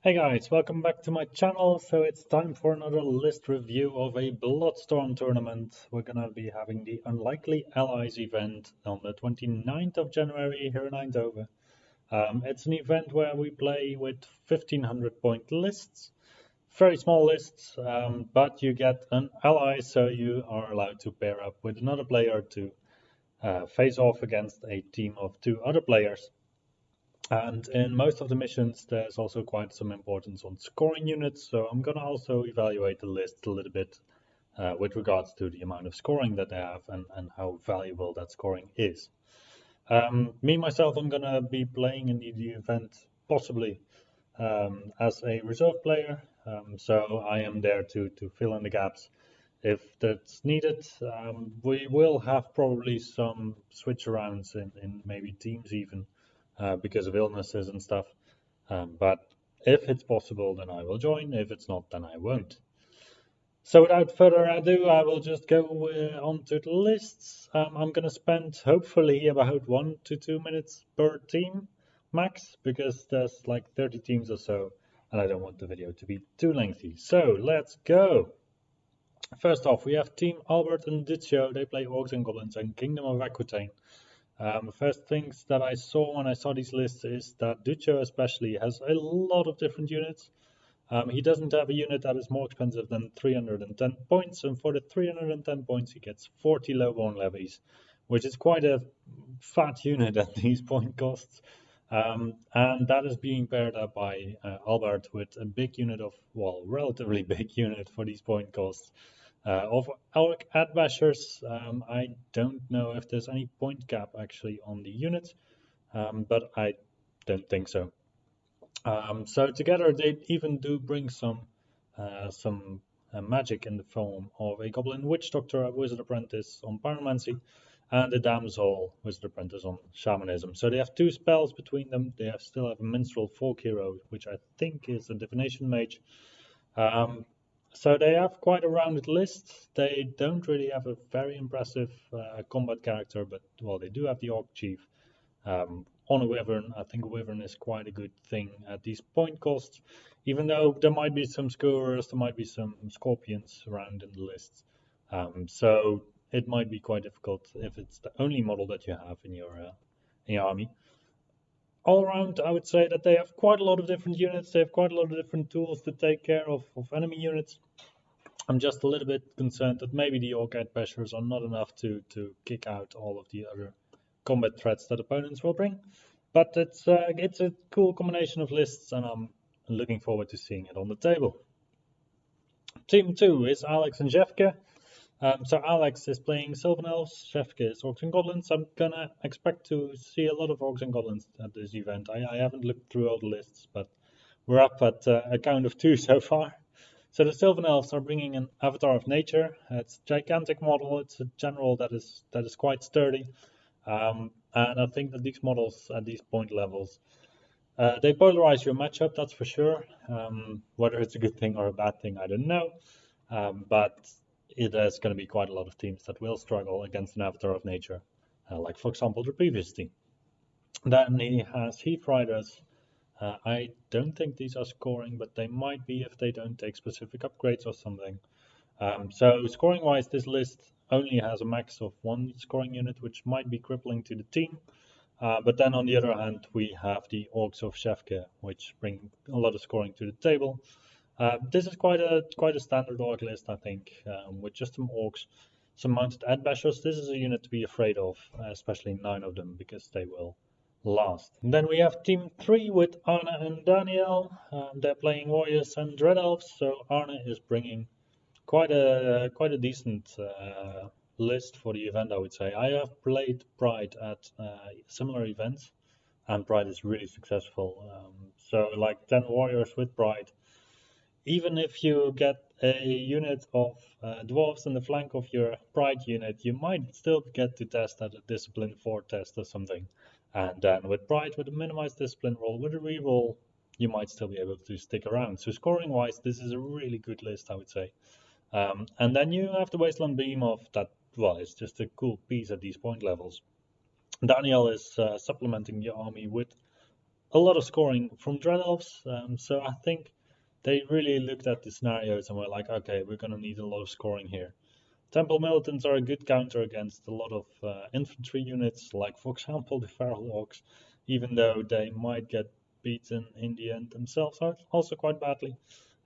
Hey guys, welcome back to my channel. So it's time for another list review of a Bloodstorm tournament. We're gonna be having the Unlikely Allies event on the 29th of January here in Eindhoven. It's an event where we play with 1500 point lists, very small lists, but you get an ally, so you are allowed to pair up with another player to face off against a team of two other players. And in most of the missions, there's also quite some importance on scoring units, so I'm going to also evaluate the list a little bit with regards to the amount of scoring that they have and how valuable that scoring is. Myself, I'm going to be playing in the event possibly as a reserve player, so I am there to fill in the gaps if that's needed. We will have probably some switch arounds in maybe teams even because of illnesses and stuff. But if it's possible, then I will join. If it's not, then I won't. So without further ado, I will just go on to the lists. I'm going to spend hopefully about 1 to 2 minutes per team max because there's like 30 teams or so and I don't want the video to be too lengthy. So let's go. First off, we have Team Albert and Ditcho. They play Orcs and Goblins and Kingdom of Aquitaine. First things that I saw when I saw these lists is that Duccio especially has a lot of different units. He doesn't have a unit that is more expensive than 310 points, and for the 310 points he gets 40 lowborn levies, which is quite a fat unit at these point costs. And that is being paired up by Albert with a big unit of, well, relatively big unit for these point costs. Of our Adbashers, I don't know if there's any point cap actually on the unit, but I don't think so. So together they even do bring some magic in the form of a Goblin Witch Doctor, a Wizard Apprentice on Pyromancy, and a Damsel Wizard Apprentice on Shamanism. So they have two spells between them. They still have a Minstrel Folk Hero, which I think is a Divination Mage. So they have quite a rounded list. They don't really have a very impressive combat character, but well, they do have the Orc Chief. On a Wyvern, I think a Wyvern is quite a good thing at these point costs, even though there might be some Scourers, there might be some Scorpions around in the list. So it might be quite difficult if it's the only model that you have in your army. All around, I would say that they have quite a lot of different units. They have quite a lot of different tools to take care of enemy units. I'm just a little bit concerned that maybe the Orc Bashers are not enough to kick out all of the other combat threats that opponents will bring. But it's a cool combination of lists, and I'm looking forward to seeing it on the table. Team 2 is Alex and Jefke. So Alex is playing Sylvan Elves, Jefke is Orcs and Goblins. I'm gonna expect to see a lot of Orcs and Goblins at this event. I haven't looked through all the lists, but we're up at a count of 2 so far. So the Sylvan Elves are bringing an Avatar of Nature. It's a gigantic model. It's a general that is quite sturdy. And I think that these models at these point levels, they polarize your matchup, that's for sure. Whether it's a good thing or a bad thing, I don't know. But there's going to be quite a lot of teams that will struggle against an Avatar of Nature, like for example the previous team. Then he has Heath Riders. I don't think these are scoring, but they might be if they don't take specific upgrades or something. So scoring wise, this list only has a max of 1 scoring unit, which might be crippling to the team. But then on the other hand, we have the Orcs of Jefke, which bring a lot of scoring to the table. This is quite a standard orc list, I think, with just some orcs, some mounted Adbashers. This is a unit to be afraid of, especially 9 of them, because they will last. And then we have Team 3 with Arne and Daniel. They're playing Warriors and Dread Elves, so Arne is bringing quite a decent list for the event, I would say. I have played Pride at similar events, and Pride is really successful. So like 10 Warriors with Pride, even if you get a unit of dwarves in the flank of your Pride unit, you might still get to test at a Discipline 4 test or something. And then with Pride, with a minimized Discipline roll, with a reroll, you might still be able to stick around. So scoring wise, this is a really good list, I would say. And then you have the Wasteland Beam of that, well, it's just a cool piece at these point levels. Daniel is supplementing your army with a lot of scoring from Dread Elves, so I think they really looked at the scenarios and were like, okay, we're going to need a lot of scoring here. Temple Militants are a good counter against a lot of infantry units, like for example the Feral Orcs, even though they might get beaten in the end themselves also quite badly.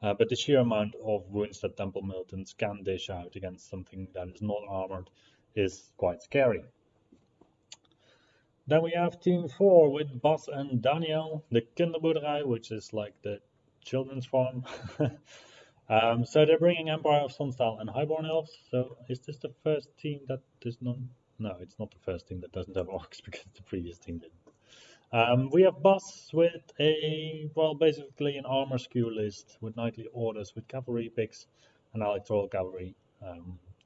But the sheer amount of wounds that Temple Militants can dish out against something that is not armored is quite scary. Then we have Team 4 with Bas and Daniel, the Kinderboerderij, which is like the children's farm. So they're bringing Empire of Sunstyle and Highborn Elves. So is this the first team that does not? No, it's not the first team that doesn't have orcs because the previous team did. We have Bas with basically an armor skew list with knightly orders, with cavalry picks and electoral cavalry.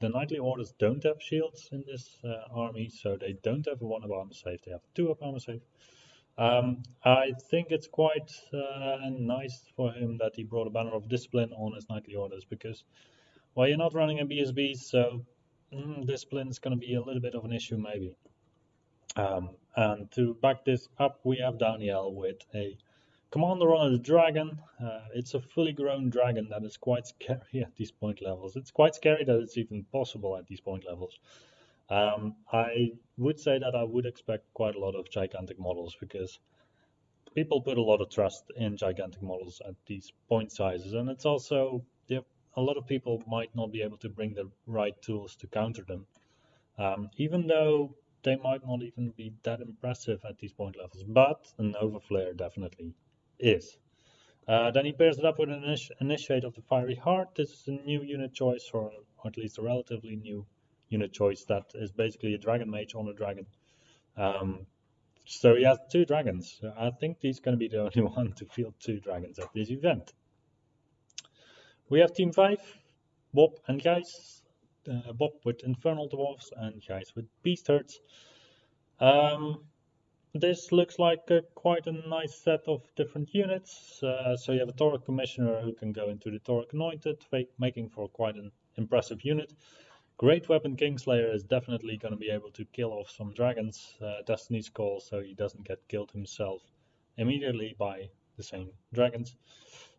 The knightly orders don't have shields in this army, so they don't have a 1 up armor save. They have 2 up armor save. I think it's quite nice for him that he brought a banner of discipline on his knightly orders because, well, you're not running a BSB, so discipline is going to be a little bit of an issue maybe. And to back this up, we have Daniel with a commander on a dragon. It's a fully grown dragon that is quite scary at these point levels. It's quite scary that it's even possible at these point levels. I would say that I would expect quite a lot of gigantic models because people put a lot of trust in gigantic models at these point sizes, and it's also a lot of people might not be able to bring the right tools to counter them, even though they might not even be that impressive at these point levels, but a Nova Flare definitely is. Then he pairs it up with an Initiate of the Fiery Heart. This is a new unit choice, or at least a relatively new unit choice that is basically a Dragon Mage on a dragon. So he has 2 dragons. I think he's going to be the only one to field 2 dragons at this event. We have Team 5, Bob and Gijs. Bob with Infernal Dwarfs and Gijs with Beast Herds. This looks like quite a nice set of different units. So you have a Torok Commissioner who can go into the Torok Anointed, making for quite an impressive unit. Great Weapon Kingslayer is definitely going to be able to kill off some dragons, Destiny's Call, so he doesn't get killed himself immediately by the same dragons.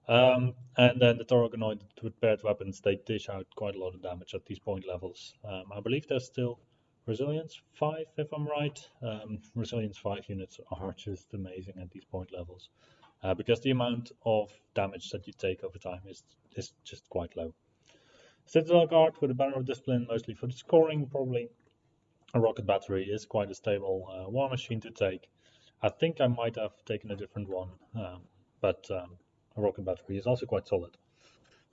And then the Torok Anointed with paired weapons, they dish out quite a lot of damage at these point levels. I believe there's still Resilience 5, if I'm right. Resilience 5 units are just amazing at these point levels because the amount of damage that you take over time is just quite low. Citadel Guard with a banner of discipline, mostly for the scoring, probably. A rocket battery is quite a stable war machine to take. I think I might have taken a different one, but a rocket battery is also quite solid.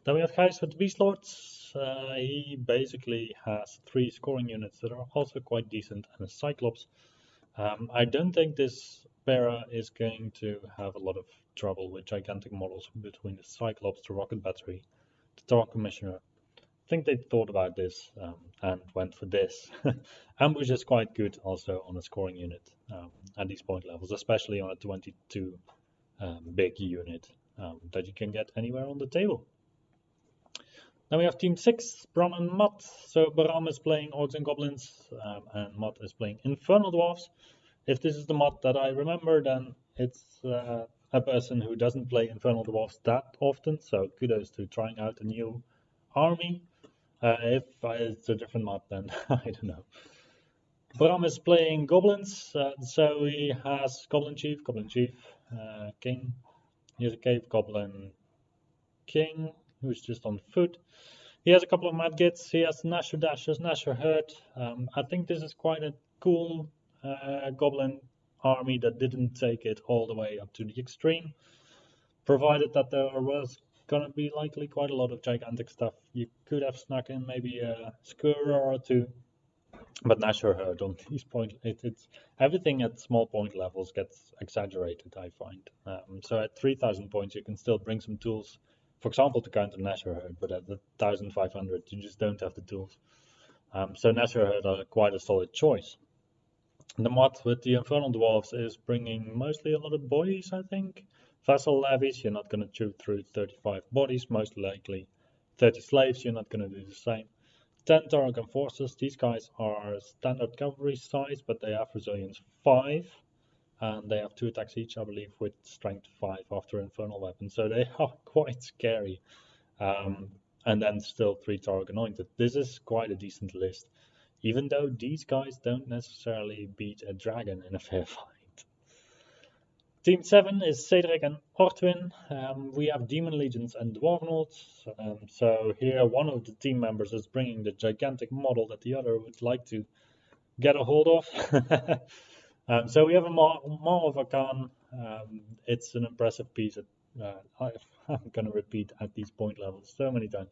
Then we have Gijs with the Beast Lords. He basically has 3 scoring units that are also quite decent and a Cyclops. I don't think this para is going to have a lot of trouble with gigantic models between the Cyclops, the rocket battery, the Torok Commissioner. I think they thought about this and went for this. Ambush is quite good also on a scoring unit at these point levels, especially on a 22 big unit that you can get anywhere on the table. Then we have Team 6, Bram and Matt. So Bram is playing Orcs and Goblins and Matt is playing Infernal Dwarfs. If this is the mod that I remember, then it's a person who doesn't play Infernal Dwarfs that often, so kudos to trying out a new army. If it's a different mod, then I don't know. Bram is playing Goblins, so he has Goblin Chief, King. He has a Cave Goblin King, who's just on foot. He has a couple of Mad Gits, he has Nasher Dashers, Nasher Herd. I think this is quite a cool Goblin army that didn't take it all the way up to the extreme, provided that there was gonna be likely quite a lot of gigantic stuff. You could have snuck in maybe a Skura or 2, but Nasher Herd on these point, it's everything at small point levels gets exaggerated, I find. So at 3,000 points you can still bring some tools, for example, to counter Nasher Herd, but at 1,500 you just don't have the tools. So Nasher Herd are quite a solid choice. The mod with the Infernal Dwarfs is bringing mostly a lot of bodies, I think. Vassal levies, you're not going to chew through 35 bodies, most likely 30 slaves, you're not going to do the same. 10 Torok Enforcers, these guys are standard cavalry size, but they have resilience 5. and they have 2 attacks each, I believe, with strength 5 after infernal weapon, so they are quite scary. And then still 3 Targ Anointed. This is quite a decent list, even though these guys don't necessarily beat a dragon in a fair fight. Team 7 is Cedric and Ortwin. We have Demon Legions and Dwarvenholds. So here one of the team members is bringing the gigantic model that the other would like to get a hold of. So we have a Maw of Akan. It's an impressive piece. I'm going to repeat at these point levels so many times.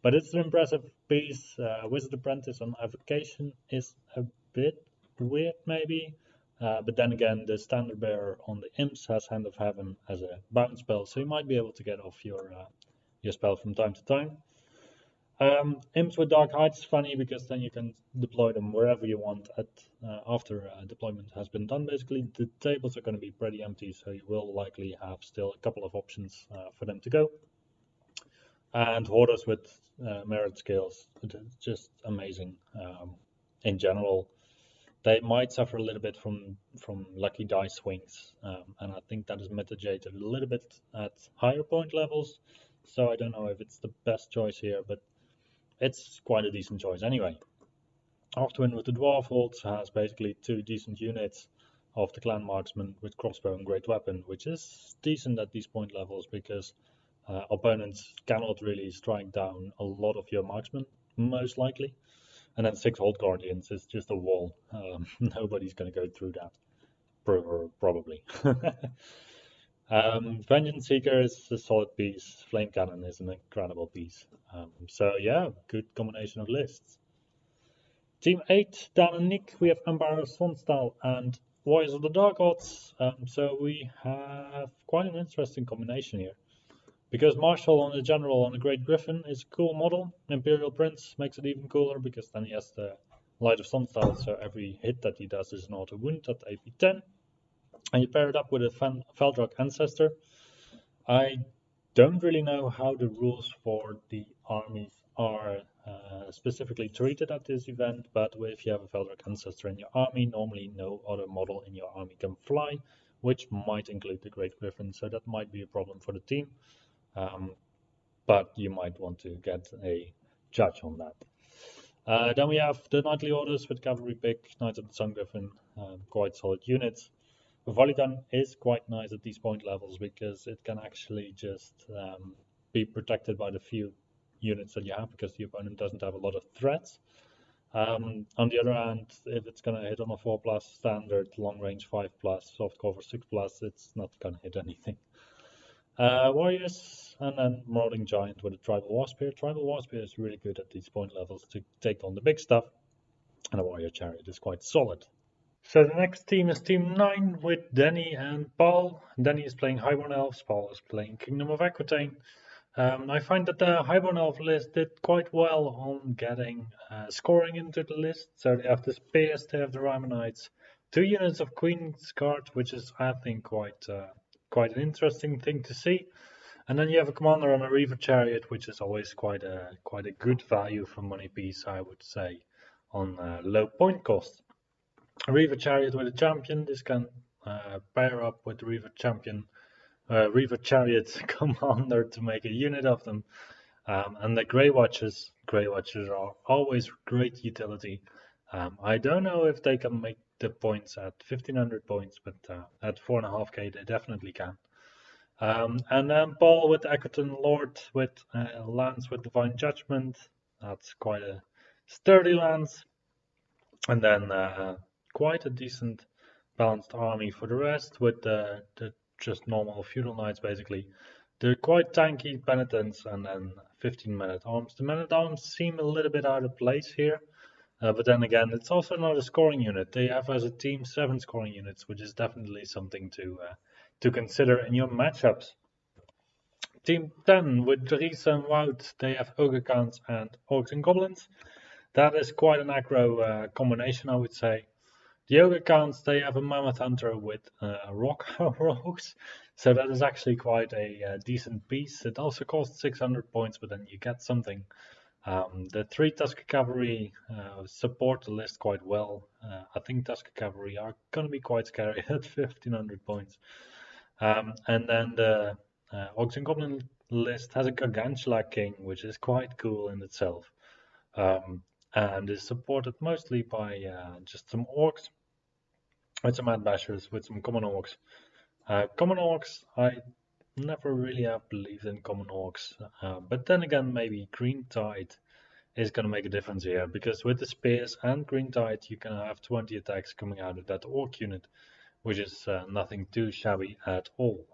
But it's an impressive piece. Wizard Apprentice on Avocation is a bit weird, maybe. But then again, the Standard Bearer on the Imps has Hand of Heaven as a bound spell, so you might be able to get off your spell from time to time. Imps with Dark Height is funny because then you can deploy them wherever you want after deployment has been done. Basically, the tables are going to be pretty empty, so you will likely have still a couple of options for them to go. And Hoarders with merit skills, it's just amazing. In general, they might suffer a little bit from lucky die swings, and I think that is mitigated a little bit at higher point levels. So I don't know if it's the best choice here, but it's quite a decent choice anyway. Ortwin with the Dwarf Holds has basically 2 decent units of the Clan Marksman with Crossbow and Great Weapon, which is decent at these point levels because opponents cannot really strike down a lot of your marksmen, most likely. And then 6 Hold Guardians is just a wall. Nobody's going to go through that, probably. Vengeance Seeker is a solid piece. Flame Cannon is an incredible piece. So yeah, good combination of lists. Team 8, Dan and Nick, we have Empire of Swanstal and Warriors of the Dark Gods. So we have quite an interesting combination here. Because Marshall on the General on the Great Griffin is a cool model. Imperial Prince makes it even cooler because then he has the Light of Swanstal, so every hit that he does is an auto wound at AP 10. And you pair it up with a Feldrock Ancestor. I don't really know how the rules for the armies are specifically treated at this event, but if you have a Feldrock Ancestor in your army, normally no other model in your army can fly, which might include the Great Griffin, so that might be a problem for the team. But you might want to get a judge on that. Then we have the Knightly Orders with Cavalry Pick, Knights of the Sun Griffin, quite solid units. Validan is quite nice at these point levels because it can actually just be protected by the few units that you have because the opponent doesn't have a lot of threats. On the other hand, if it's going to hit on a 4+, standard, long range 5+, soft cover 6+, it's not going to hit anything. Warriors, and then Marauding Giant with a Tribal Warspear. Tribal Warspear is really good at these point levels to take on the big stuff, and a Warrior Chariot is quite solid. So the next team is Team 9 with Danny and Paul. Danny is playing Highborn Elves, Paul is playing Kingdom of Aquitaine. I find that the Highborn Elf list did quite well on getting scoring into the list. So they have the Spears, they have the Rymanites, 2 units of Queen's Guard, which is, I think, quite an interesting thing to see. And then you have a commander on a Reaver Chariot, which is always quite a good value for money piece, I would say, on low point cost. A Reaver Chariot with a champion, this can pair up with the Reaver Chariot commander to make a unit of them. And the Grey Watchers are always great utility. I don't know if they can make the points at 1500 points, but at 4.5k they definitely can. And then Paul with Aquitaine Lord with Lance with Divine Judgment. That's quite a sturdy lance. And then quite a decent balanced army for the rest with the just normal feudal knights basically. They're quite tanky penitents and then 15 men-at-arms. The men-at-arms seem a little bit out of place here. But then again, it's also not a scoring unit. They have as a team 7 scoring units, which is definitely something to consider in your matchups. Team 10 with Dries and Wout, they have Ogre Counts and Orcs and Goblins. That is quite an aggro combination, I would say. The Ogre Counts, they have a Mammoth Hunter with Rock Rogues, so that is actually quite a decent piece. It also costs 600 points, but then you get something. The 3 Tusker Cavalry support the list quite well. I think Tusker Cavalry are going to be quite scary at 1500 points. And then the Orcs and Goblin list has a Gargantula King, which is quite cool in itself. And is supported mostly by just some Orcs, with some Mad Bashers, with some Common Orcs. Common Orcs, I never really have believed in Common Orcs, but then again, maybe Green Tide is going to make a difference here, because with the Spears and Green Tide, you can have 20 attacks coming out of that Orc unit, which is nothing too shabby at all.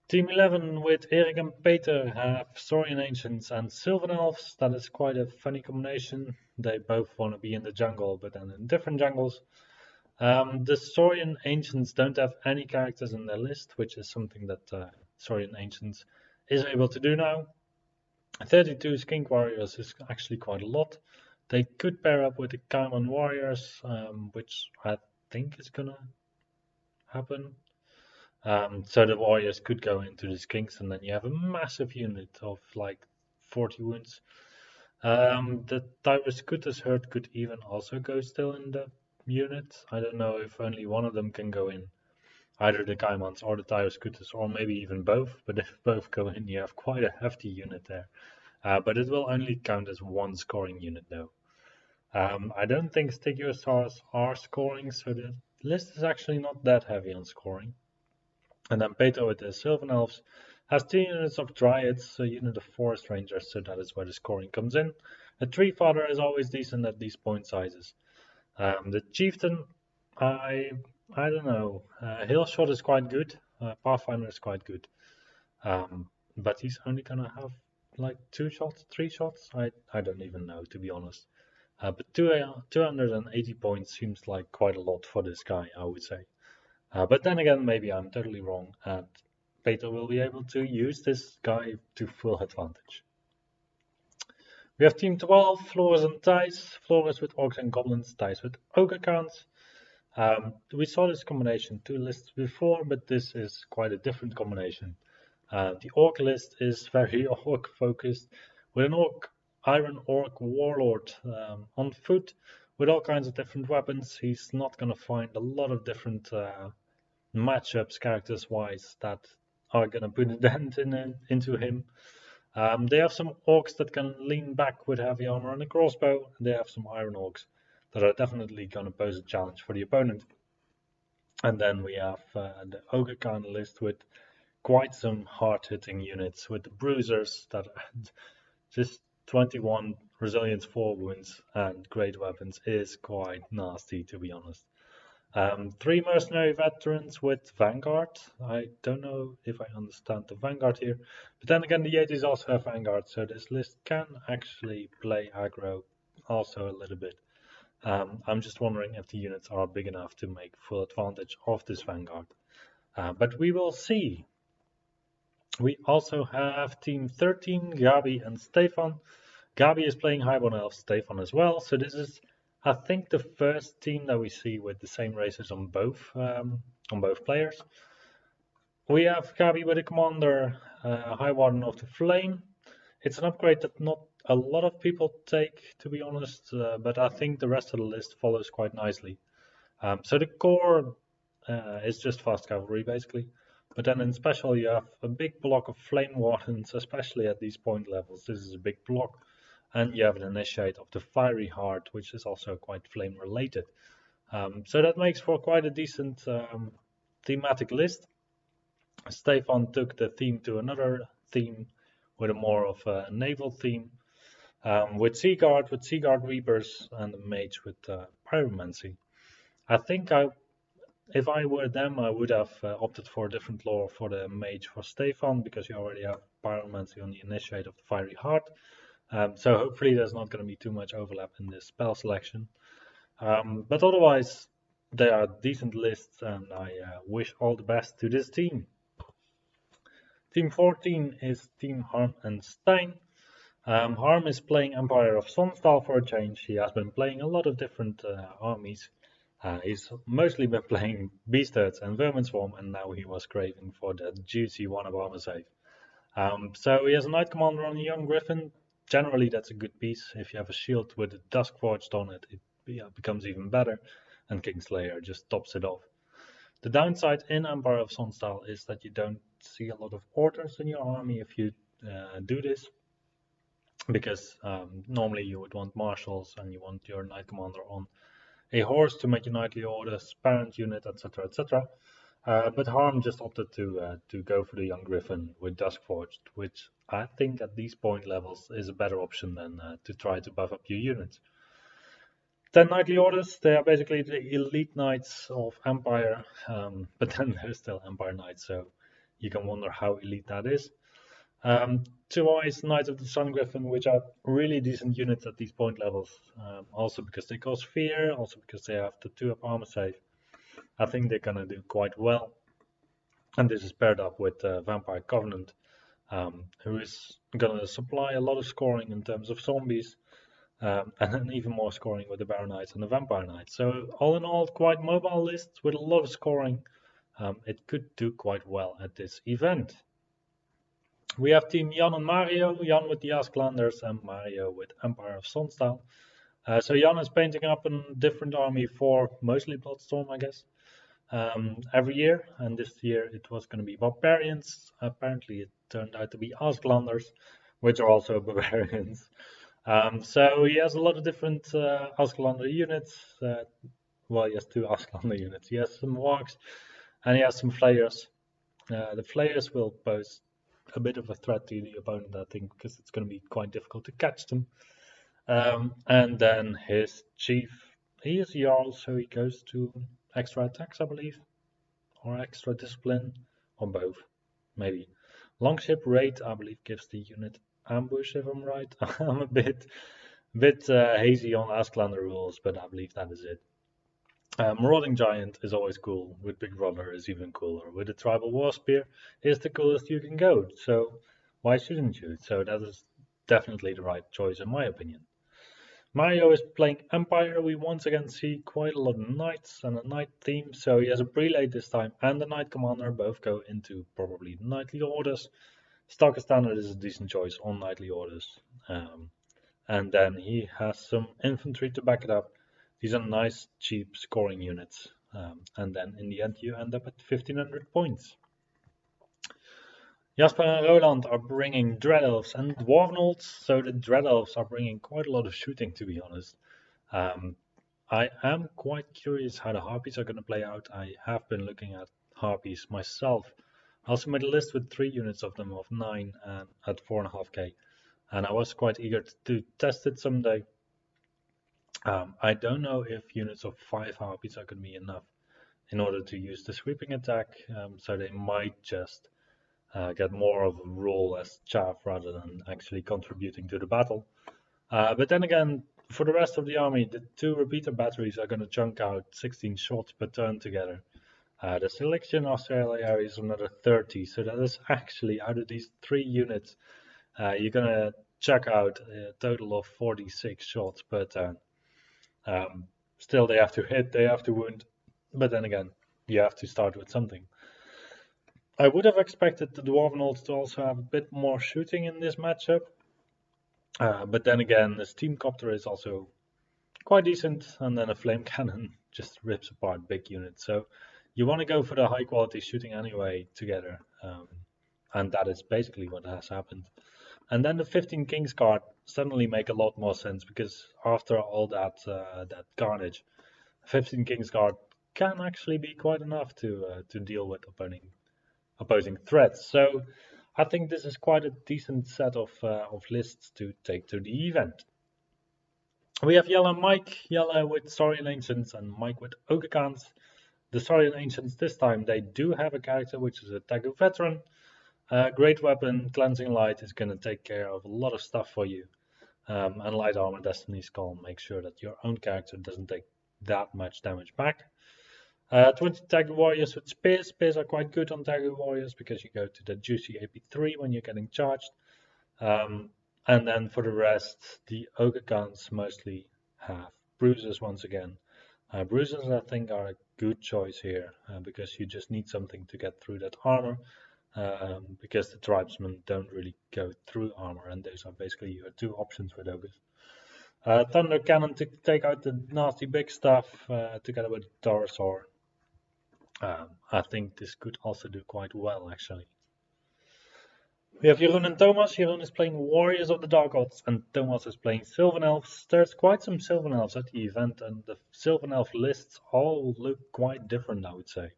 Team 11 with Erik and Peter have Saurian Ancients and Sylvan Elves. That is quite a funny combination. They both want to be in the jungle, but then in different jungles. The Saurian Ancients don't have any characters in their list, which is something that Saurian Ancients is able to do now. 32 Skink Warriors is actually quite a lot. They could pair up with the Kaiman Warriors, which I think is gonna happen. So the Warriors could go into the Skinks, and then you have a massive unit of like 40 wounds. The Tyroscutus herd could even also go still in the unit. I don't know if only one of them can go in, either the Caimans or the Tyroscutus, or maybe even both. But if both go in, you have quite a hefty unit there. But it will only count as one scoring unit though. I don't think Stegiosaurs are scoring, so the list is actually not that heavy on scoring. And then Peter with the Sylvan Elves has 2 units of Dryads, a unit of Forest Rangers, so that is where the scoring comes in. The Tree Father is always decent at these point sizes. The Chieftain, I don't know. Hillshot is quite good. Pathfinder is quite good. But he's only gonna have like 2 shots, 3 shots. I don't even know, to be honest. But 280 points seems like quite a lot for this guy, I would say. But then again, maybe I'm totally wrong, and Peter will be able to use this guy to full advantage. We have Team 12, Floris and Thijs. Floris with Orcs and Goblins, Thijs with Ogre Counts. We saw this combination 2 lists before, but this is quite a different combination. The Orc list is very Orc focused, with an Iron Orc Warlord on foot, with all kinds of different weapons. He's not going to find a lot of different matchups characters-wise that are going to put a dent into him. They have some Orcs that can lean back with heavy armor and a crossbow, and they have some Iron Orcs that are definitely going to pose a challenge for the opponent. And then we have the Ogre kind of list with quite some hard-hitting units, with the Bruisers that are just 21 resilience 4 wounds and great weapons is quite nasty, to be honest. 3 mercenary veterans with Vanguard. I don't know if I understand the Vanguard here, but then again the Yetis also have Vanguard, so this list can actually play aggro also a little bit. I'm just wondering if the units are big enough to make full advantage of this Vanguard. But we will see. We also have Team 13, Gabi and Stefan. Gabi is playing Highborn Elf, Stefan as well. So this is, I think, the first team that we see with the same races on both players. We have Gabi with a commander, Highborn of the Flame. It's an upgrade that not a lot of people take, to be honest, but I think the rest of the list follows quite nicely. So the core is just fast cavalry, basically. But then in special, you have a big block of Flame Wardens, especially at these point levels. This is a big block. And you have an initiate of the Fiery Heart, which is also quite flame related. So that makes for quite a decent thematic list. Stefan took the theme to another theme with a more of a naval theme. With Seaguard Reapers, and the Mage with Pyromancy. I think if I were them, I would have opted for a different lore for the Mage for Stefan, because you already have Pyromancy on the Initiate of the Fiery Heart. So hopefully there's not going to be too much overlap in this spell selection. But otherwise, they are decent lists, and I wish all the best to this team. Team 14 is Team Harm and Stein. Harm is playing Empire of Sonstal for a change. He has been playing a lot of different armies. He's mostly been playing Beast Herds and Vermin Swarm, and now he was craving for that juicy one of Armor Save. So he has a Knight Commander on a Young Griffin. Generally, that's a good piece. If you have a shield with a Dusk Forged on it, it becomes even better, and Kingslayer just tops it off. The downside in Empire of Sunstal is that you don't see a lot of orders in your army if you do this, because normally you would want marshals and you want your knight commander on a horse to make your knightly orders, parent unit, etc., etc. But Harm just opted to go for the Young Griffin with Dusk Forged, which I think at these point levels is a better option than to try to buff up your units. 10 knightly orders, they are basically the elite knights of Empire, but then there's still Empire knights, so you can wonder how elite that is. 2 eyes, Knights of the Sun Griffin, which are really decent units at these point levels, also because they cause fear, also because they have the 2-up armor save. I think they're gonna do quite well. And this is paired up with Vampire Covenant, who is gonna supply a lot of scoring in terms of zombies, and then even more scoring with the Baron Knights and the Vampire Knights. So all in all, quite mobile lists with a lot of scoring. It could do quite well at this event. We have Team Jan and Mario, Jan with the Asklanders and Mario with Empire of Sunstal. So Jan is painting up a different army for mostly Bloodstorm, I guess, every year. And this year it was going to be Barbarians. Apparently it turned out to be Asklanders, which are also Barbarians. So he has a lot of different Asklander units. Well, he has 2 Asklander units. He has some Wargs and he has some Flayers. The Flayers will pose a bit of a threat to the opponent, I think, because it's going to be quite difficult to catch them. And then his chief, he is Jarl, so he goes to extra attacks, I believe, or extra discipline, or both, maybe. Longship Raid, I believe, gives the unit ambush, if I'm right. I'm a bit hazy on Asklander rules, but I believe that is it. Marauding Giant is always cool. With Big Brother is even cooler. With the Tribal War Spear is the coolest you can go. So why shouldn't you? So that is definitely the right choice in my opinion. Mario is playing Empire. We once again see quite a lot of knights and a knight theme. So he has a prelate this time and the knight commander. Both go into probably knightly orders. Starker Standard is a decent choice on knightly orders. And then he has some infantry to back it up. These are nice, cheap scoring units. And then in the end, you end up at 1500 points. Jasper and Roland are bringing Dread Elves and Dwarvenolds. So the Dread Elves are bringing quite a lot of shooting, to be honest. I am quite curious how the Harpies are going to play out. I have been looking at Harpies myself. I also made a list with 3 units of them of 9 and at 4.5k. And I was quite eager to test it someday. I don't know if units of 5 Harpies are going to be enough in order to use the sweeping attack, so they might just get more of a role as chaff rather than actually contributing to the battle. But then again, for the rest of the army, the 2 repeater batteries are going to chunk out 16 shots per turn together. The selection Australia is another 30, so that is actually, out of these 3 units, you're going to check out a total of 46 shots per turn. Still, they have to hit, they have to wound, but then again, you have to start with something. I would have expected the Dwarvenolds to also have a bit more shooting in this matchup, but then again, the Steam Copter is also quite decent, and then a Flame Cannon just rips apart big units. So you want to go for the high quality shooting anyway together, and that is basically what has happened. And then the 15 Kings card suddenly make a lot more sense, because after all that carnage, 15 Kings card can actually be quite enough to deal with opposing threats. So I think this is quite a decent set of lists to take to the event. We have Yellow Mike, Yellow with Saurian Ancients and Mike with Ogre Khans. The Saurian Ancients this time, they do have a character which is a Tagu veteran. Great weapon, Cleansing Light is going to take care of a lot of stuff for you. And Light Armor Destiny's Call makes sure that your own character doesn't take that much damage back. 20 Tagu Warriors with Spears. Spears are quite good on Tagu Warriors because you go to the juicy AP3 when you're getting charged. And then for the rest, the Ogre Khans mostly have Bruisers once again. Bruisers I think are a good choice here because you just need something to get through that armor. because the tribesmen don't really go through armor, and those are basically your two options with ogres. Thunder Cannon to take out the nasty big stuff together with Taurosaur. I think this could also do quite well, actually. We have Jeroen and Thomas. Jeroen is playing Warriors of the Dark Gods, and Thomas is playing Sylvan Elves. There's quite some Sylvan Elves at the event, and the Sylvan Elf lists all look quite different, I would say.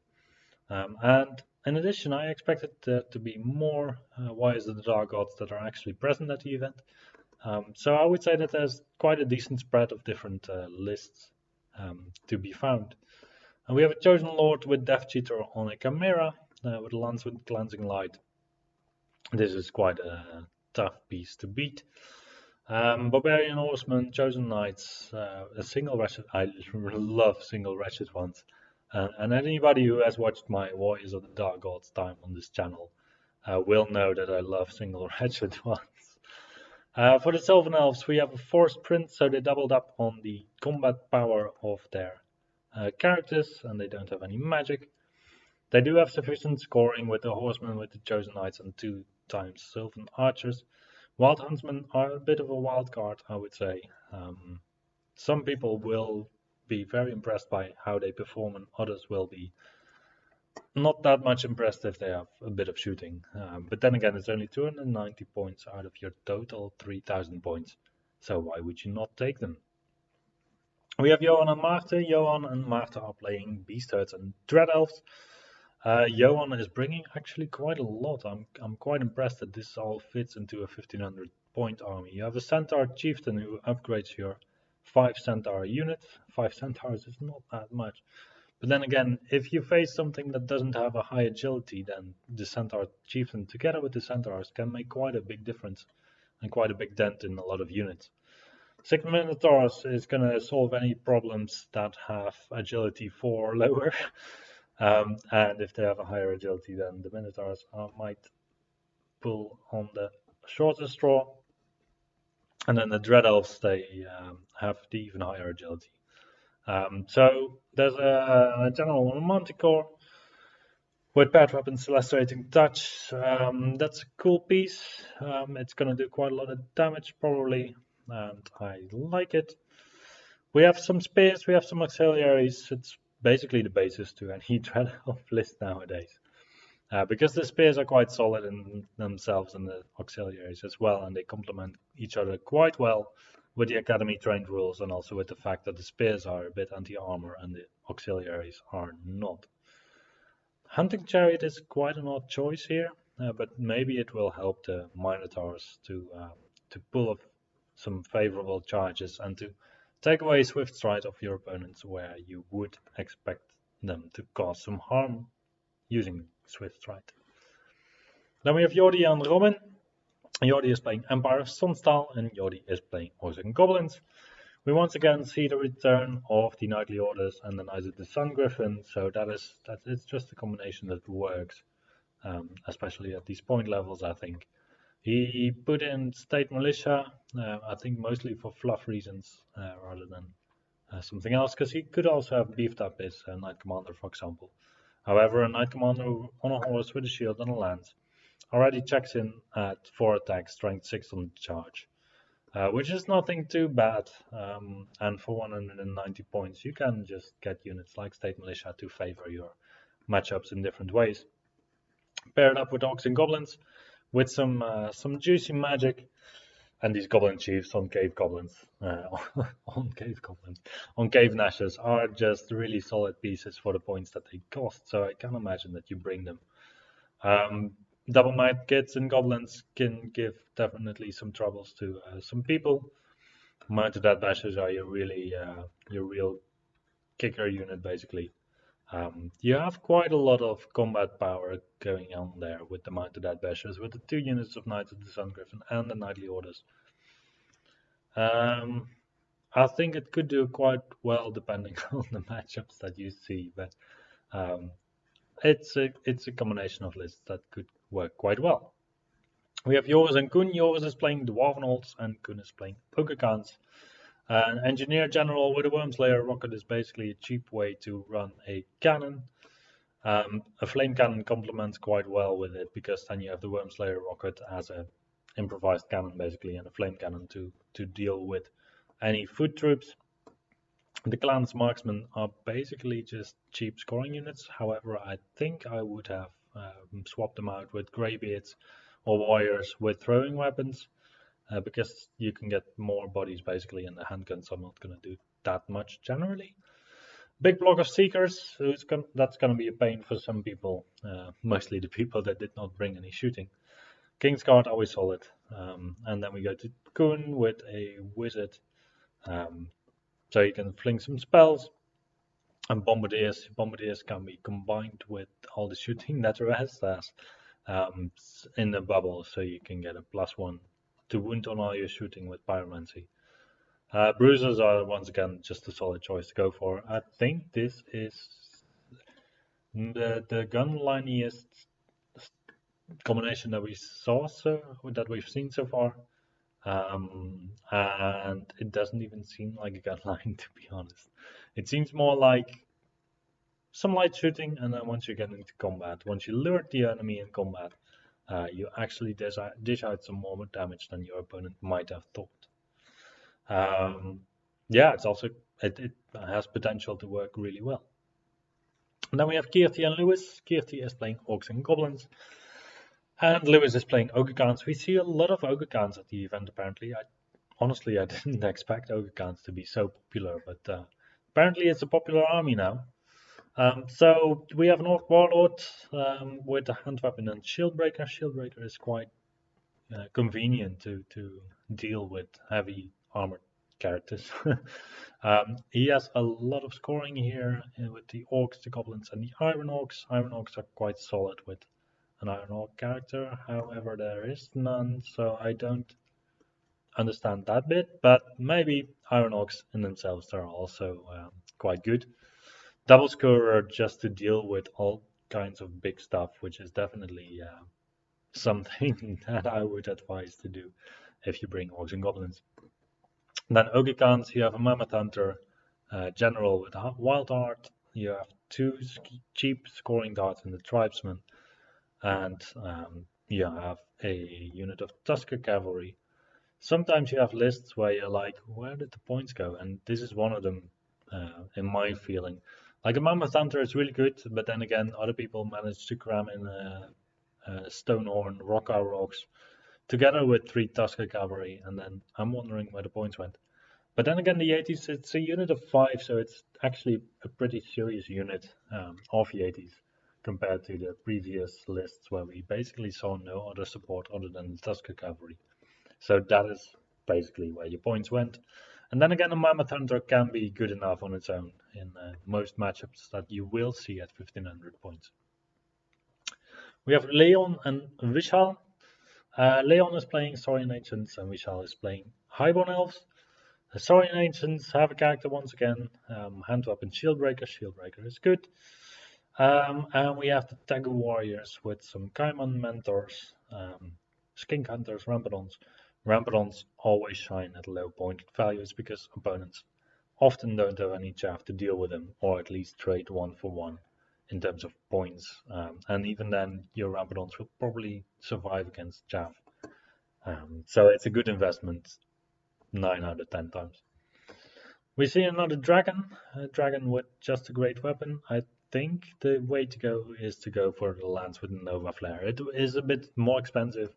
And in addition, I expected there to be more Warriors of the Dark Gods that are actually present at the event. So I would say that there's quite a decent spread of different lists to be found. And we have a Chosen Lord with Death Cheater on a Chimera with a Lance with Cleansing Light. This is quite a tough piece to beat. Barbarian Horseman, Chosen Knights, a single ratchet. I love single ratchet ones. And anybody who has watched my Warriors of the Dark Gods time on this channel will know that I love single ratchet ones. For the Sylvan Elves, we have a Force Print, so they doubled up on the combat power of their characters, and they don't have any magic. They do have sufficient scoring with the Horsemen, with the Chosen Knights, and 2 times Sylvan Archers. Wild Huntsmen are a bit of a wild card, I would say. Some people will be very impressed by how they perform, and others will be not that much impressed if they have a bit of shooting. But then again, it's only 290 points out of your total 3000 points. So why would you not take them? We have Johan and Maarten. Johan and Maarten are playing Beast Herds and Dread Elves. Johan is bringing actually quite a lot. I'm quite impressed that this all fits into a 1500 point army. You have a Centaur Chieftain who upgrades your 5 Centaur unit. 5 Centaurs is not that much. But then again, if you face something that doesn't have a high agility, then the Centaur Chieftain together with the Centaurs can make quite a big difference and quite a big dent in a lot of units. 6 Minotaurs is going to solve any problems that have agility 4 or lower. And if they have a higher agility, then the Minotaurs might pull on the shorter straw. And then the Dread Elves, they have the even higher agility. So there's a general on a Manticore with paired weapons, Celestiating Touch. That's a cool piece. It's going to do quite a lot of damage probably, and I like it. We have some spears, we have some auxiliaries. It's basically the basis to any Dread Elf list nowadays. Because the spears are quite solid in themselves and the auxiliaries as well, and they complement each other quite well with the Academy trained rules, and also with the fact that the spears are a bit anti-armor and the auxiliaries are not. Hunting Chariot is quite an odd choice here, but maybe it will help the Minotaurs to pull off some favorable charges and to take away Swift Stride of your opponents where you would expect them to cause some harm using Swift Stride. Then we have Jordi and Robin. Jordi is playing Empire of Sunstyle, and Jordi is playing Orcs and Goblins. We once again see the return of the Knightly Orders and the Knights of the Sun Griffin, so it's just a combination that works, especially at these point levels, I think. He put in State Militia, I think mostly for fluff reasons rather than something else, because he could also have beefed up his Knight Commander, for example. However, a Knight Commander on a horse with a shield and a lance already checks in at 4 attacks, strength 6 on the charge, which is nothing too bad. And for 190 points, you can just get units like State Militia to favor your matchups in different ways. Paired up with Orcs and Goblins with some juicy magic, and these Goblin Chiefs on Cave Goblins, on Cave Nashes are just really solid pieces for the points that they cost. So I can imagine that you bring them. Double Might Kids and Goblins can give definitely some troubles to some people. Mounted Dead Bashers are your real kicker unit, basically. You have quite a lot of combat power going on there with the Mounted Dead Bashers, with the 2 units of Knights of the Sun Griffin and the Knightly Orders. I think it could do quite well depending on the matchups that you see, but it's a combination of lists that could work quite well. We have Joris and Koen. Joris is playing Dwarvenholz and Koen is playing Ogre Khans. An Engineer General with a Wormslayer rocket is basically a cheap way to run a cannon. A flame cannon complements quite well with it because then you have the Wormslayer rocket as a improvised cannon basically, and a flame cannon to deal with any foot troops. The clan's marksmen are basically just cheap scoring units. However, I think I would have swapped them out with greybeards or warriors with throwing weapons because you can get more bodies basically, and the handguns are not going to do that much generally. Big block of seekers, that's going to be a pain for some people, mostly the people that did not bring any shooting. Kingsguard, always solid. And then we go to Kun with a wizard. So you can fling some spells. And Bombardiers. Bombardiers can be combined with all the shooting that the rest has in the bubble, so you can get a +1 to wound on all your shooting with Pyromancy. Bruisers are once again just a solid choice to go for. I think this is the gunlineiest combination that we've seen so far, and it doesn't even seem like a gunline to be honest. It seems more like some light shooting, and then once you get into combat, once you lure the enemy in combat, you actually dish out some more damage than your opponent might have thought. Yeah, it has potential to work really well. And then we have Kirti and Lewis. Kirti is playing Orcs and Goblins, and Lewis is playing Ogre Khans. We see a lot of Ogre Khans at the event apparently. Honestly, I didn't expect Ogre Khans to be so popular, but apparently it's a popular army now. So we have an Orc Warlord with a hand weapon and Shieldbreaker. Shieldbreaker is quite convenient to deal with heavy armored characters. He has a lot of scoring here with the Orcs, the Goblins, and the Iron Orcs. Iron Orcs are quite solid with an Iron Orc character. However, there is none, so I don't understand that bit. But maybe Iron Orcs in themselves are also quite good. Double Scorer just to deal with all kinds of big stuff, which is definitely something that I would advise to do if you bring Orcs and Goblins. Then Ogre Khans, you have a Mammoth Hunter, General with Wild Art, you have 2 cheap scoring darts in the Tribesman, and you have a unit of Tusker Cavalry. Sometimes you have lists where you're like, where did the points go? And this is one of them, in my feeling. Like a Mammoth Hunter is really good, but then again, other people manage to cram in Stonehorn, Rockar Rocks, together with 3 Tusker Cavalry, and then I'm wondering where the points went. But then again, the Yetis, it's a unit of 5, so it's actually a pretty serious unit of Yetis compared to the previous lists where we basically saw no other support other than the Tusker Cavalry. So that is basically where your points went. And then again, a Mammoth Hunter can be good enough on its own in most matchups that you will see at 1500 points. We have Leon and Vishal. Leon is playing Saurian Ancients and Vishal is playing Highborn Elves. The Saurian Ancients have a character once again, hand weapon Shieldbreaker. Shieldbreaker is good. And we have the Tegu Warriors with some Kaiman Mentors, Skink Hunters, Rampedons. Rampedons always shine at low point values because opponents often don't have any chaff to deal with them, or at least trade 1 for 1 in terms of points. And even then, your Rampedons will probably survive against chaff. So it's a good investment 9 out of 10 times. We see another dragon, a dragon with just a great weapon. I think the way to go is to go for the lance with Nova Flare. It is a bit more expensive,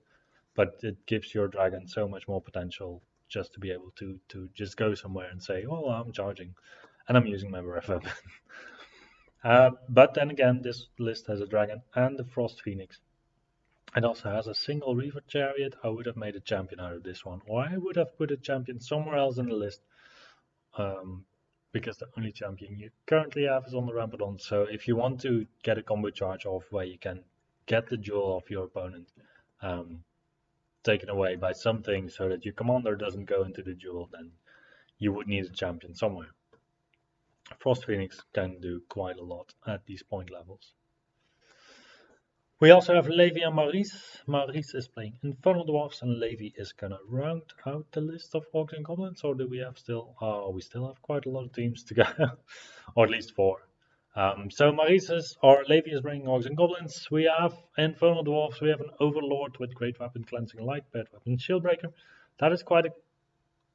but it gives your dragon so much more potential just to be able to just go somewhere and say, oh, I'm charging, and I'm using my breath weapon. But then again, this list has a dragon and the Frost Phoenix. It also has a single Reaver Chariot. I would have made a champion out of this one, or I would have put a champion somewhere else in the list, because the only champion you currently have is on the Rampedon. So if you want to get a combo charge off where you can get the jewel of your opponent taken away by something so that your commander doesn't go into the duel, then you would need a champion somewhere. Frost Phoenix can do quite a lot at these point levels. We also have Levi and Maurice. Maurice is playing Infernal Dwarfs, and Levi is gonna round out the list of Orcs and Goblins, or do we have still? Oh, we still have quite a lot of teams to go, or at least 4. So Marises or Levi is bringing orcs and goblins. We have infernal dwarves. We have an overlord with great weapon, cleansing light, bad weapon, shieldbreaker. That is quite a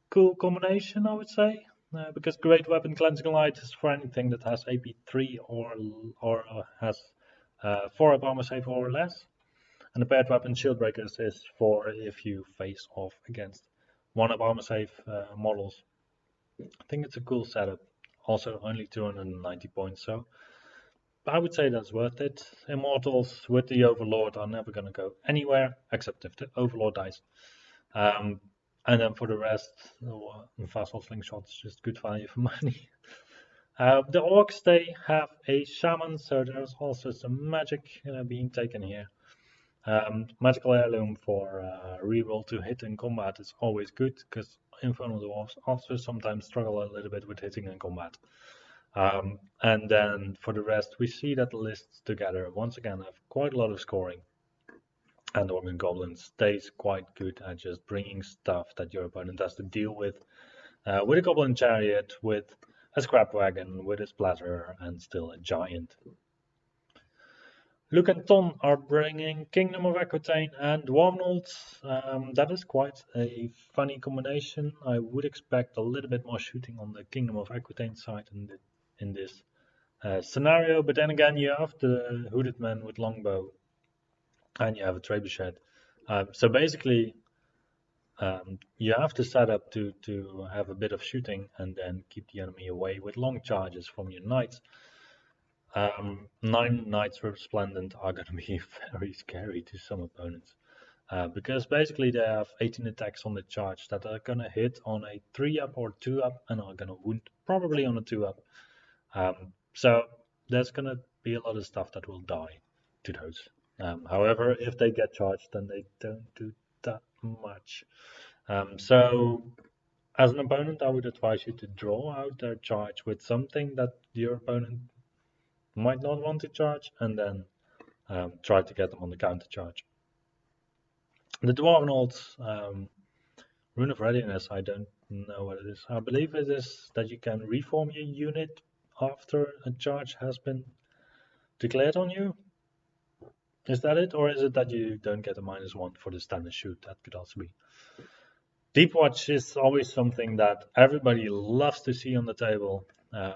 cool combination, I would say, because great weapon, cleansing light is for anything that has AP 3 or has 4 up armor save or less, and the bad weapon, shieldbreakers, is for if you face off against 1 up armor save models. I think it's a cool setup. Also, only 290 points, so I would say that's worth it. Immortals with the Overlord are never going to go anywhere except if the Overlord dies. And then for the rest, Vassal Slingshot is just good value for money. The Orcs, they have a Shaman, so there's also some magic being taken here. Magical Heirloom for reroll to hit in combat is always good, because Infernal Dwarves also sometimes struggle a little bit with hitting in combat. And then for the rest, we see that the lists together once again have quite a lot of scoring. And Orc and Goblin stays quite good at just bringing stuff that your opponent has to deal with a Goblin Chariot, with a Scrap Wagon, with a Splatter, and still a Giant. Luke and Ton are bringing Kingdom of Aquitaine and Dwarvenhold. That is quite a funny combination. I would expect a little bit more shooting on the Kingdom of Aquitaine side in this scenario, but then again you have the Hooded Man with Longbow and you have a Trebuchet. So basically you have to set up to have a bit of shooting and then keep the enemy away with long charges from your knights. 9 Knights Resplendent are going to be very scary to some opponents. Because basically they have 18 attacks on the charge that are going to hit on a 3-up or 2-up and are going to wound probably on a 2-up. So there's going to be a lot of stuff that will die to those. However, if they get charged, then they don't do that much. So as an opponent, I would advise you to draw out their charge with something that your opponent might not want to charge, and then try to get them on the counter charge. The Dwarvenhold Rune of Readiness, I don't know what it is. I believe it is that you can reform your unit after a charge has been declared on you. Is that it? Or is it that you don't get a -1 for the standard shoot? That could also be. Deep Watch is always something that everybody loves to see on the table,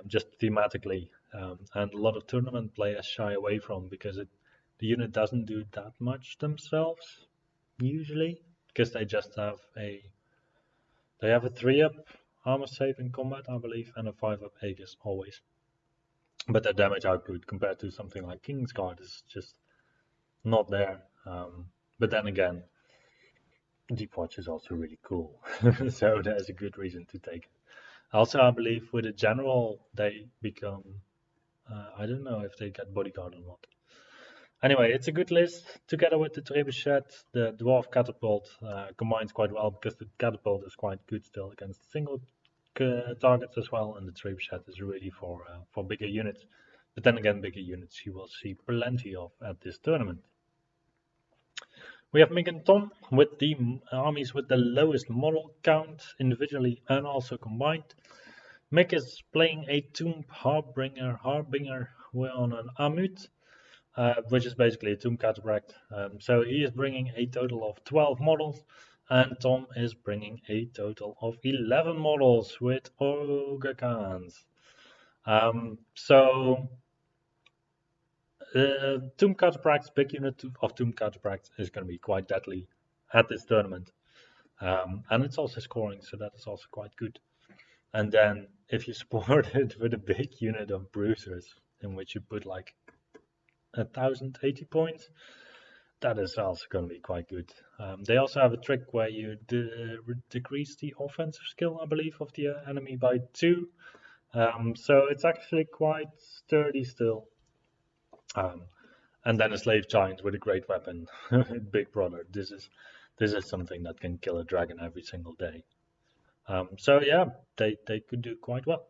just thematically. And a lot of tournament players shy away from, because the unit doesn't do that much themselves, usually, because they just have a 3-up armor save in combat, I believe, and a 5-up Aegis always. But their damage output compared to something like Kingsguard is just not there. But then again, Deep Watch is also really cool, so there's a good reason to take it. Also, I believe with a general, they become, I don't know if they get bodyguard or not. Anyway, it's a good list. Together with the Trebuchet, the Dwarf Catapult combines quite well, because the Catapult is quite good still against single targets as well, and the Trebuchet is really for bigger units. But then again, bigger units you will see plenty of at this tournament. We have Mick and Tom with the armies with the lowest model count individually and also combined. Mick is playing a Tomb Harbinger on an Amut, which is basically a Tomb Cataphract. So he is bringing a total of 12 models, and Tom is bringing a total of 11 models with Ogre Khans. So Tomb Cataphracts, big unit of Tomb Cataphracts is going to be quite deadly at this tournament. And it's also scoring, so that is also quite good. And then if you support it with a big unit of Bruisers, in which you put like 1080 points, that is also going to be quite good. They also have a trick where you decrease the offensive skill, I believe, of the enemy by 2. So it's actually quite sturdy still. And then a Slave Giant with a great weapon, Big Brother. This is something that can kill a dragon every single day. So yeah, they could do quite well.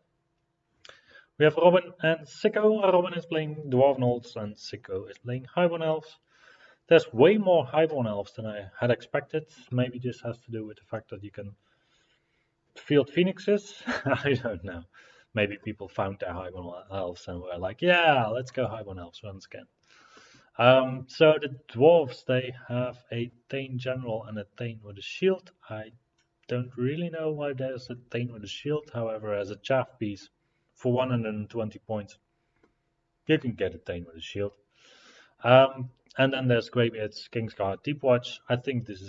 We have Robin and Sicko. Robin is playing Dwarven Elves and Sicko is playing Highborn Elves. There's way more Highborn Elves than I had expected. Maybe this has to do with the fact that you can field Phoenixes. I don't know. maybe people found their Highborn elves and were like, yeah, let's go Highborn elves once again. So the dwarves, they have a Thane general and a Thane with a shield. I don't really know why there's a Thane with a shield. However, as a chaff piece for 120 points, you can get a Thane with a shield. And then there's Greybeard's Kingsguard Deepwatch. I think this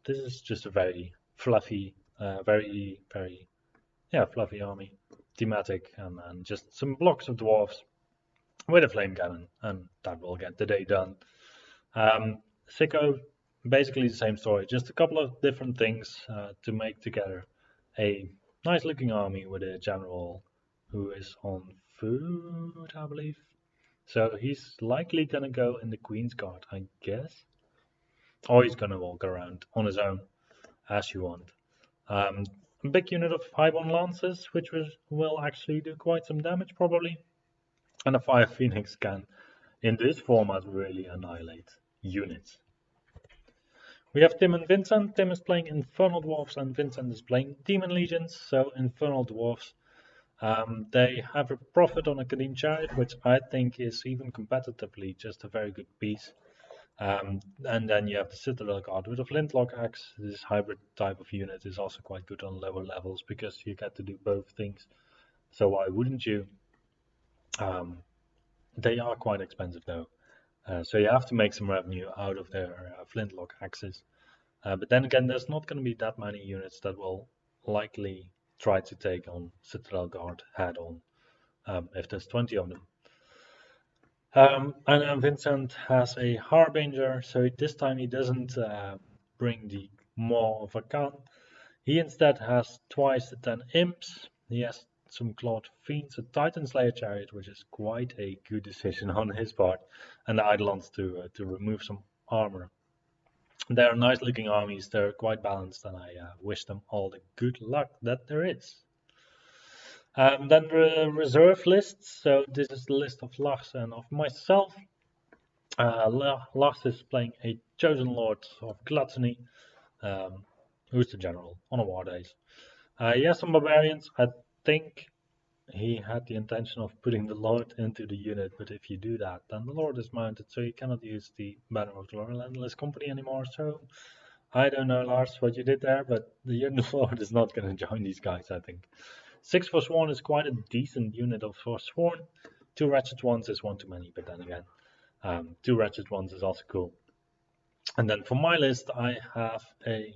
is just a very fluffy, very fluffy army, thematic, and just some blocks of dwarves with a flame cannon, and that will get the day done. Sicko, basically the same story, just a couple of different things to make together a nice looking army with a general who is on food, I believe. So he's likely gonna go in the Queen's Guard, I guess. Or he's gonna walk around on his own, as you want. A big unit of Highborn Lances, which will actually do quite some damage, probably. And a Fire Phoenix can, in this format, really annihilate units. We have Tim and Vincent. Tim is playing Infernal Dwarfs and Vincent is playing Demon Legions. So Infernal Dwarfs, they have a Prophet on a Kadim Chariot, which I think is even competitively just a very good piece. And then you have the Citadel Guard with a Flintlock Axe. This hybrid type of unit is also quite good on lower levels because you get to do both things. So why wouldn't you? They are quite expensive though. So you have to make some revenue out of their Flintlock Axes. But then again, there's not going to be that many units that will likely try to take on Citadel Guard head on, if there's 20 of them. And Vincent has a Harbinger, so this time he doesn't bring the Maw of Akan. He instead has twice the 10 Imps. He has some Clawed Fiends, a Titan Slayer Chariot, which is quite a good decision on his part, and the Eidolons to remove some armor. They're nice looking armies, they're quite balanced, and I wish them all the good luck that there is. Then the reserve lists, so this is the list of Lars and of myself. Lars is playing a Chosen Lord of Gluttony, who's the general on a war days. He has some barbarians. I think he had the intention of putting the Lord into the unit, but if you do that, then the Lord is mounted, so you cannot use the Banner of the Relentless Company anymore. So I don't know, Lars, what you did there, but the unit Lord is not going to join these guys, I think. 6 Forsworn is quite a decent unit of Forsworn. 2 Wretched Ones is one too many, but then again, 2 Wretched Ones is also cool. And then for my list, I have a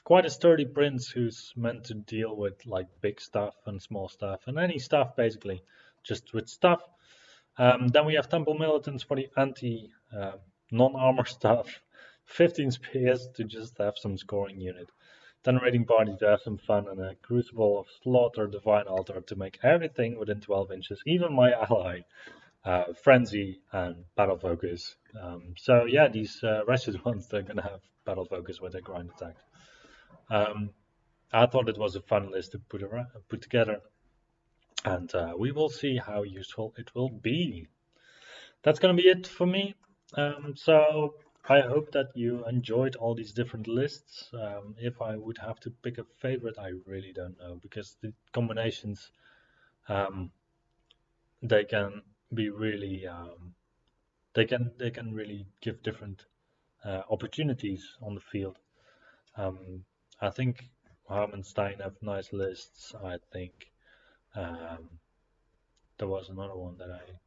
quite a sturdy prince who's meant to deal with like big stuff and small stuff and any stuff basically, just with stuff. Then we have Temple Militants for the anti non-armor stuff. 15 spears to just have some scoring unit. Then raiding party to have some fun, and a Crucible of Slaughter Divine Altar to make everything within 12 inches, even my ally, Frenzy and Battle Focus. So yeah, these wretched ones, they're gonna have Battle Focus with their grind attacks. I thought it was a fun list to put together, and we will see how useful it will be. That's gonna be it for me. So I hope that you enjoyed all these different lists. If I would have to pick a favorite, I really don't know, because the combinations, they can be really, they can really give different opportunities on the field. I think Harmenstein have nice lists. I think there was another one that I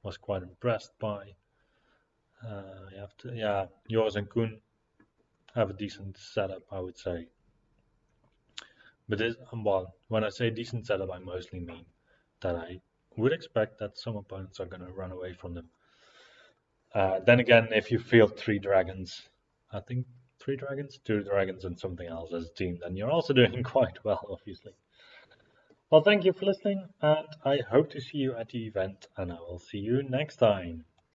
was quite impressed by. Yours and Koen have a decent setup, I would say. But well, when I say decent setup, I mostly mean that I would expect that some opponents are going to run away from them. Then again, if you field 3 dragons, I think 3 dragons, 2 dragons, and something else as a team, then you're also doing quite well, obviously. Well, thank you for listening, and I hope to see you at the event, and I will see you next time.